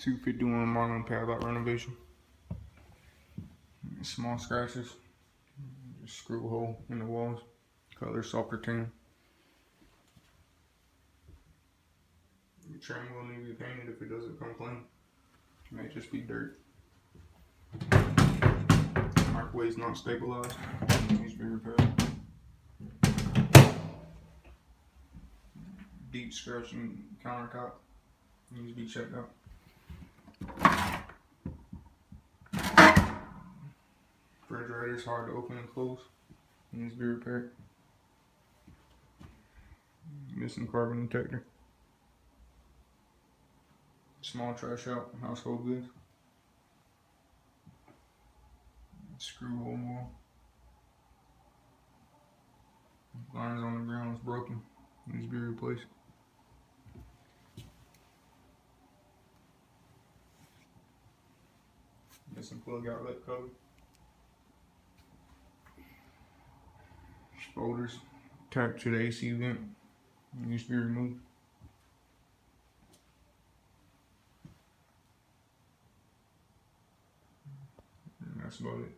251 Marlynn padlock renovation. Small scratches, just screw a hole in the walls. Color softer tan. The trim will need to be painted if it doesn't come clean. It may just be dirt. Microwave's not stabilized. It needs to be repaired. Deep scratching countertop needs to be checked out. Refrigerator's hard to open and close. It needs to be repaired. Missing carbon detector. Small trash out, household goods. Screw hole wall. Lines on the ground is broken. Needs to be replaced. Missing plug outlet cover. Folders tacked to the AC vent. Needs to be removed. And that's about it.